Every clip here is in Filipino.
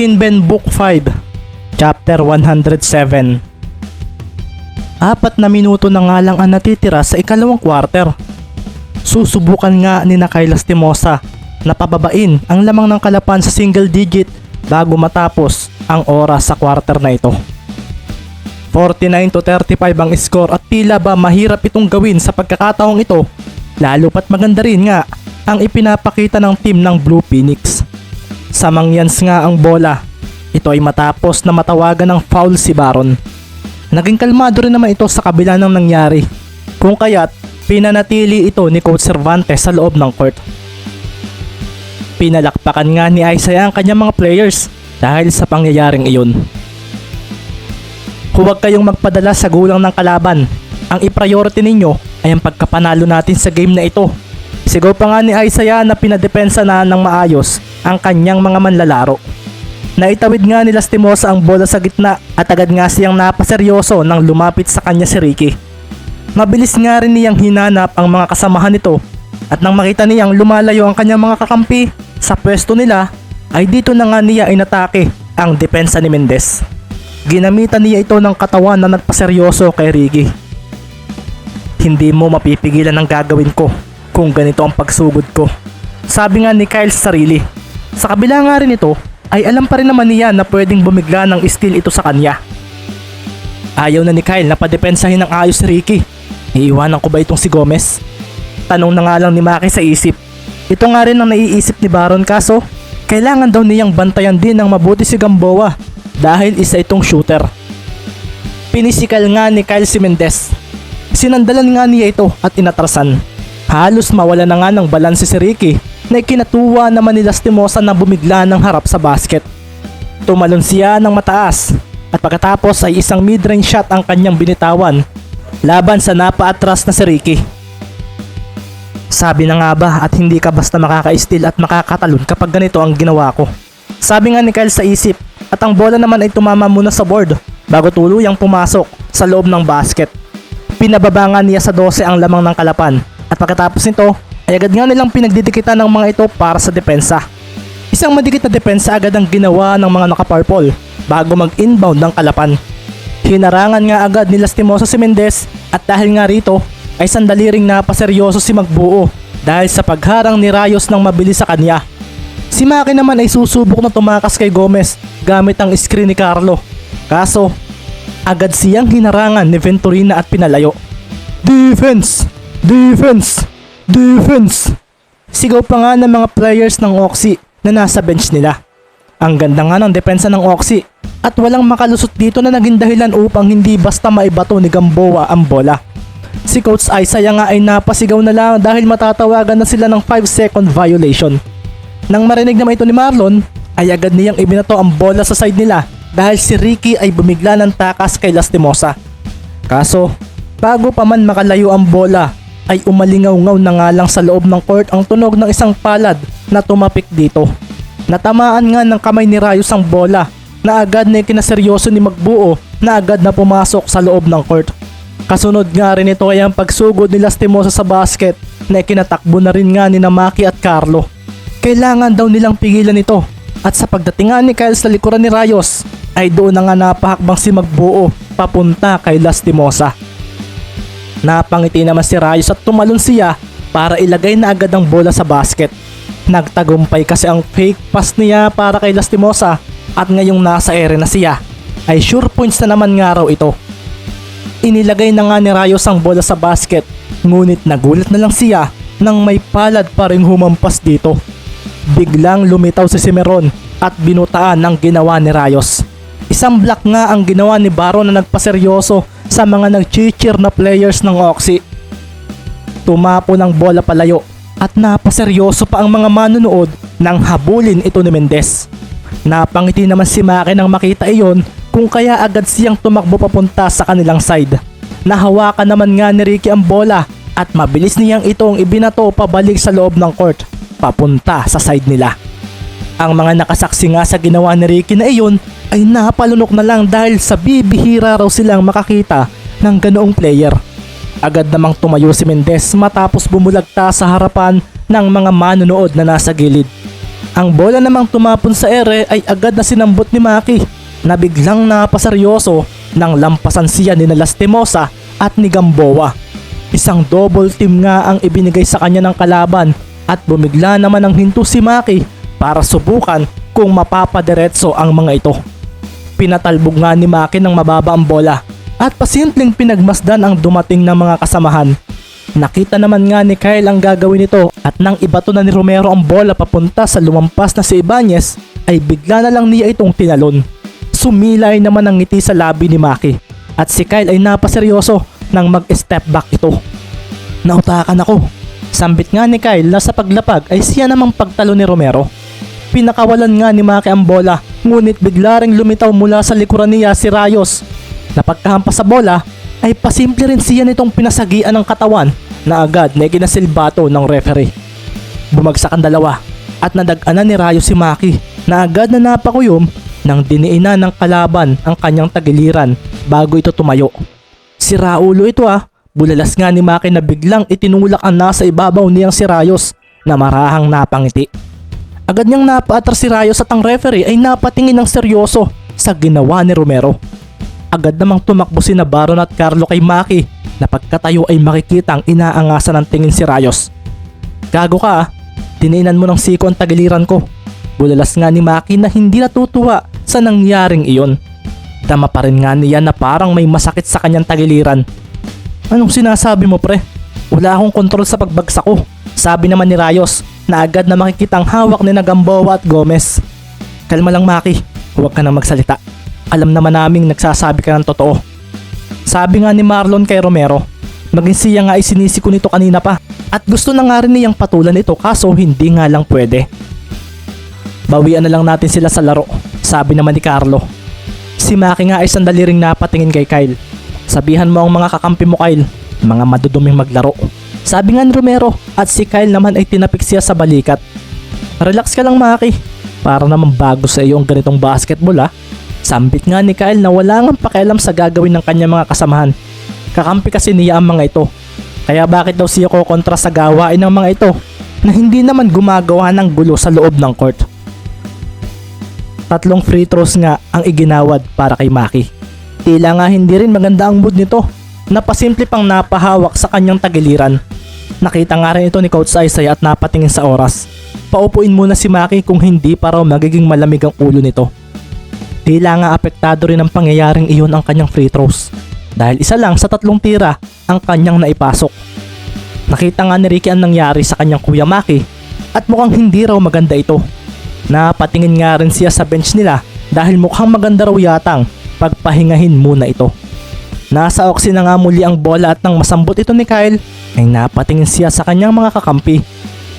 Tinben Book 5, Chapter 107. 4 na minuto na nga lang ang natitira sa ikalawang quarter. Susubukan nga ni Kyle Lastimosa na pababain ang lamang ng kalapan sa single digit bago matapos ang oras sa quarter na ito. 49-35 ang score at tila ba mahirap itong gawin sa pagkakataong ito, lalo pat maganda rin nga ang ipinapakita ng team ng Blue Phoenix. Sa mangyans nga ang bola, ito ay matapos na matawagan ng foul si Baron. Naging kalmado rin naman ito sa kabila ng nangyari, kung kaya't pinanatili ito ni Coach Cervantes sa loob ng court. Pinalakpakan nga ni Isaiah ang kanyang mga players dahil sa pangyayaring iyon. Huwag kayong magpadala sa gulang ng kalaban. Ang i-priority ninyo ay ang pagkapanalo natin sa game na ito. Sigaw pa nga ni Isaiah na pinadepensa na ng maayos ang kanyang mga manlalaro. Naitawid nga ni Lastimosa ang bola sa gitna at agad nga siyang napaseryoso nang lumapit sa kanya si Ricky. Mabilis nga rin niyang hinanap ang mga kasamahan nito at nang makita niyang lumalayo ang kanyang mga kakampi sa pwesto nila ay dito na nga niya inatake ang depensa ni Mendez. Ginamitan niya ito ng katawan na nagpaseryoso kay Ricky. Hindi mo mapipigilan ang gagawin ko kung ganito ang pagsugod ko, sabi nga ni Kyle sa sarili. Sa kabila nga rin ito ay alam pa rin naman niya na pwedeng bumigla ng steal ito sa kanya. Ayaw na ni Kyle na padepensahin ng ayos si Ricky. Iiwanan ko ba itong si Gomez? Tanong na nga lang ni Maki sa isip. Ito nga rin ang naiisip ni Baron, kaso kailangan daw niyang bantayan din ng mabuti si Gamboa dahil isa itong shooter. Pinisikal nga ni Kyle si Mendez. Sinandalan nga niya ito at inatrasan. Halos mawala na nga ng balanse si Ricky na ikinatuwa naman ni Lastimosa na bumigla ng harap sa basket. Tumalon siya ng mataas at pagkatapos ay isang mid-range shot ang kanyang binitawan laban sa napaatras na si Ricky. Sabi na nga ba at hindi ka basta makaka-steal at makakatalon kapag ganito ang ginawa ko, sabi nga ni Kyle sa isip, at ang bola naman ay tumama muna sa board bago tuluyang pumasok sa loob ng basket. Pinababa nga niya sa 12 ang lamang ng kalapan at pagkatapos nito ay agad nga nilang pinagdidikitan ng mga ito para sa depensa. Isang madikit na depensa agad ang ginawa ng mga naka-purple bago mag-inbound ng kalapan. Hinarangan nga agad ni Lastimosa si Mendez at dahil nga rito ay sandali ring napaseryoso si Magbuo dahil sa pagharang ni Rayos ng mabilis sa kanya. Si Maki naman ay susubok na tumakas kay Gomez gamit ang screen ni Carlo, kaso agad siyang hinarangan ni Venturina at pinalayo. Defense! Defense! Defense! Sigaw pa nga ng mga players ng Oxy na nasa bench nila. Ang ganda nga ng depensa ng Oxy at walang makalusot dito na naging dahilan upang hindi basta maibato ni Gamboa ang bola. Si Coach Isaiah nga ay napasigaw na lang dahil matatawagan na sila ng 5-second violation. Nang marinig naman ito ni Marlon ay agad niyang ibinato ang bola sa side nila dahil si Ricky ay bumigla ng takas kay Lastimosa. Kaso bago pa man makalayo ang bola ay umalingaw-ngaw na nga lang sa loob ng court ang tunog ng isang palad na tumapik dito. Natamaan nga ng kamay ni Rayos ang bola na agad na ikinaseryoso ni Magbuo na agad na pumasok sa loob ng court. Kasunod nga rin ito ay ang pagsugod ni Lastimosa sa basket na ikinatakbo na rin nga ni Maki at Carlo. Kailangan daw nilang pigilan ito at sa pagdating nga ni Kyle sa likuran ni Rayos ay doon na nga napahakbang si Magbuo papunta kay Lastimosa. Napangiti naman si Rayos at tumalon siya para ilagay na agad ang bola sa basket. Nagtagumpay kasi ang fake pass niya para kay Lastimosa at ngayong nasa ere na siya ay sure points na naman nga raw ito. Inilagay na nga ni Rayos ang bola sa basket, ngunit nagulat na lang siya nang may palad pa rin humampas dito. Biglang lumitaw si Cimeron at binutaan ang ginawa ni Rayos. Isang block nga ang ginawa ni Baron na nagpaseryoso sa mga nag-cheer na players ng Oxy. Tumapo ng bola palayo at napaseryoso pa ang mga manunood nang habulin ito ni Mendez. Napangiti naman si Maki nang makita iyon kung kaya agad siyang tumakbo papunta sa kanilang side. Nahawakan naman nga ni Ricky ang bola at mabilis niyang itong ibinato pabalik sa loob ng court papunta sa side nila. Ang mga nakasaksi nga sa ginawa ni Ricky na iyon ay napalunok na lang dahil sa bibihira raw silang makakita ng ganoong player. Agad namang tumayo si Mendez matapos bumulagta sa harapan ng mga manunood na nasa gilid. Ang bola namang tumapon sa ere ay agad na sinambot ni Maki na biglang napaseryoso nang lampasan siya ni Lastimosa at ni Gamboa. Isang double team nga ang ibinigay sa kanya ng kalaban at bumigla naman ang hinto si Maki para subukan kung mapapadiretso ang mga ito. Pinatalbog nga ni Maki ng mababa ang bola at pasimpleng pinagmasdan ang dumating ng mga kasamahan. Nakita naman nga ni Kyle ang gagawin nito at nang ibato na ni Romero ang bola papunta sa lumampas na si Ibanez ay bigla na lang niya itong tinalon. Sumilay naman ang ngiti sa labi ni Maki at si Kyle ay napaseryoso nang mag-step back ito. Nautakan ako. Sambit nga ni Kyle na sa paglapag ay siya namang pagtalo ni Romero. Pinakawalan nga ni Maki ang bola ngunit bigla ring lumitaw mula sa likuran niya si Rayos. Napagkahampas sa bola ay pasimple rin siya nitong pinasagian ng katawan na agad na ikinasilbato ng referee. Bumagsak ang dalawa at nadag-anan ni Rayos si Maki na agad na napakuyom nang diniinan ng kalaban ang kanyang tagiliran bago ito tumayo. Si Raulo ito bulalas nga ni Maki na biglang itinulak ang nasa ibabaw niyang si Rayos na marahang napangiti. Agad niyang napaatras si Rayos at ang referee ay napatingin ng seryoso sa ginawa ni Romero. Agad namang tumakbo si Baron at Carlo kay Maki na pagkatayo ay makikitang inaangasan ng tingin si Rayos. Gago ka diniinan mo ng siko ang tagiliran ko. Bulalas nga ni Maki na hindi natutuwa sa nangyaring iyon. Dama pa rin nga niya na parang may masakit sa kanyang tagiliran. Anong sinasabi mo pre? Wala akong kontrol sa pagbagsak ko. Sabi naman ni Rayos na agad na makikitang hawak ni Gamboa at Gomez. Kalma lang Maki, huwag ka na magsalita. Alam naman naming nagsasabi ka ng totoo. Sabi nga ni Marlon kay Romero, maging siya nga ay sinisiko nito kanina pa at gusto na nga rin niyang patulan ito kaso hindi nga lang pwede. Bawian na lang natin sila sa laro, sabi naman ni Carlo. Si Maki nga ay sandali ring napatingin kay Kyle. Sabihan mo ang mga kakampi mo Kyle, mga maduduming maglaro. Sabi nga ni Romero at si Kyle naman ay tinapik siya sa balikat. Relax ka lang Maki, para naman bago sa iyo ang ganitong basketball Sambit nga ni Kyle na wala ngang pakialam sa gagawin ng kanyang mga kasamahan. Kakampi kasi niya ang mga ito. Kaya bakit daw siya kokontra sa gawain ng mga ito na hindi naman gumagawa ng gulo sa loob ng court. 3 free throws nga ang iginawad para kay Maki. Tila nga hindi rin maganda ang mood nito. Napasimple pang napahawak sa kanyang tagiliran. Nakita nga rin ito ni Coach Isaiah at napatingin sa oras. Paupuin muna si Maki kung hindi pa raw magiging malamig ang ulo nito. Tila nga apektado rin ang pangyayaring iyon ang kanyang free throws dahil isa lang sa 3 tira ang kanyang naipasok. Nakita nga ni Ricky ang nangyari sa kanyang kuya Maki at mukhang hindi raw maganda ito. Napatingin nga rin siya sa bench nila dahil mukhang maganda raw yatang pagpahingahin muna ito. Nasa oksi na nga muli ang bola at nang masambot ito ni Kyle ay napatingin siya sa kanyang mga kakampi.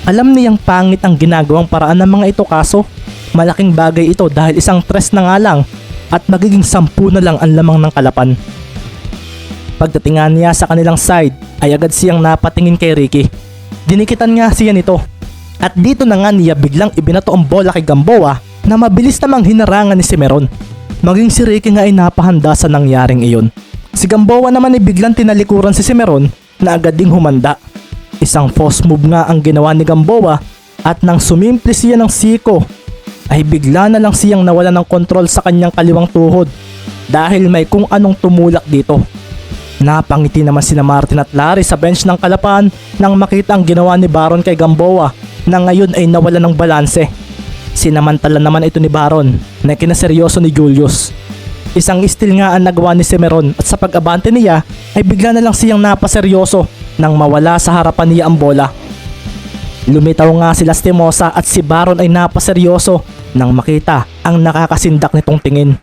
Alam niyang pangit ang ginagawang paraan ng mga ito kaso malaking bagay ito dahil isang tres na nga lang at magiging 10 na lang ang lamang ng kalapan. Pagdating nga niya sa kanilang side ay agad siyang napatingin kay Ricky. Dinikitan nga siya nito at dito na nga niya biglang ibinato ang bola kay Gamboa na mabilis namang hinarangan ni Cimeron. Maging si Ricky nga ay napahanda sa nangyaring iyon. Si Gamboa naman ay biglang tinalikuran si Cimeron na agad ding humanda. Isang false move nga ang ginawa ni Gamboa at nang sumimple siya ng siko ay bigla na lang siyang nawala ng kontrol sa kanyang kaliwang tuhod dahil may kung anong tumulak dito. Napangiti naman sina Martin at Larry sa bench ng Kalapan nang makita ang ginawa ni Baron kay Gamboa na ngayon ay nawala ng balanse. Sinamantala naman ito ni Baron na kinaseryoso ni Julius. Isang steal nga ang nagawa ni Cimeron at sa pag-abante niya ay bigla na lang siyang napaseryoso nang mawala sa harapan niya ang bola. Lumitaw nga si Lastimosa at si Baron ay napaseryoso nang makita ang nakakasindak nitong tingin.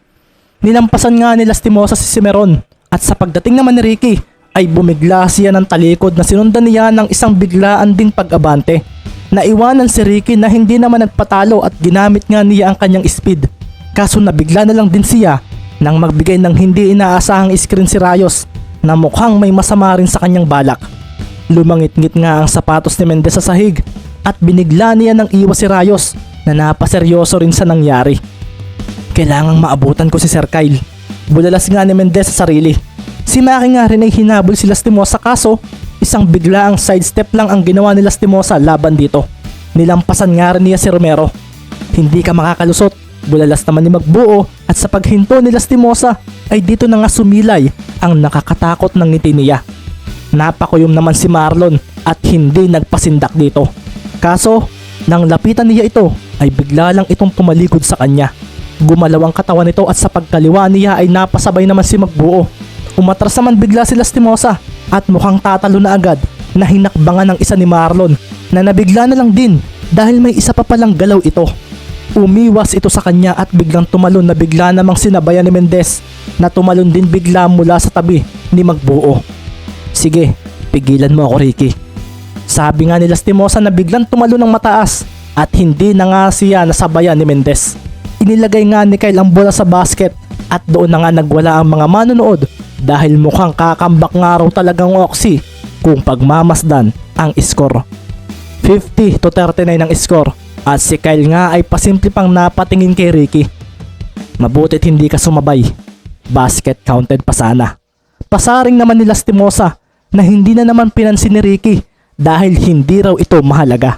Nilampasan nga ni Lastimosa si Cimeron at sa pagdating naman ni Ricky ay bumigla siya ng talikod na sinundan niya ng isang biglaan ding pag-abante. Naiwanan si Ricky na hindi naman nagpatalo at ginamit nga niya ang kanyang speed. Kaso nabigla na lang din siya nang magbigay ng hindi inaasahang screen si Rayos na mukhang may masama rin sa kanyang balak. Lumangit-ngit nga ang sapatos ni Mendez sa sahig at binigla niya ng iwas si Rayos na napaseryoso rin sa nangyari. Kailangang maabutan ko si Sir Kyle. Bulalas nga ni Mendez sa sarili. Si Maki nga rin ay hinabol si Lastimosa kaso isang biglaang sidestep lang ang ginawa ni Lastimosa laban dito. Nilampasan nga rin niya si Romero. Hindi ka makakalusot. Bulalas naman ni Magbuo at sa paghinto ni Lastimosa ay dito na nga sumilay ang nakakatakot ng ngiti niya. Napakuyom naman si Marlon at hindi nagpasindak dito. Kaso, nang lapitan niya ito ay bigla lang itong tumalikod sa kanya. Gumalaw ang katawan nito at sa pagkaliwa niya ay napasabay naman si Magbuo. Umatras naman bigla si Lastimosa at mukhang tatalo na agad na hinakbangan ng isa ni Marlon na nabigla na lang din dahil may isa pa palang galaw ito. Umiwas ito sa kanya at biglang tumalon na bigla namang sinabayan ni Mendez na tumalon din bigla mula sa tabi ni Magbuo. Sige, pigilan mo ako, Ricky. Sabi nga ni Lastimosa na biglang tumalon ng mataas at hindi na nga siya nasabayan ni Mendez. Inilagay nga ni Kyle ang bola sa basket at doon na nga nagwala ang mga manonood dahil mukhang kakambak nga raw talagang Oxy kung pagmamasdan ang score. 50-39 ang score at si Kyle nga ay pasimple pang napatingin kay Ricky. Mabutit hindi ka sumabay. Basket counted pa sana. Pasaring naman ni Lastimosa na hindi na naman pinansin ni Ricky dahil hindi raw ito mahalaga.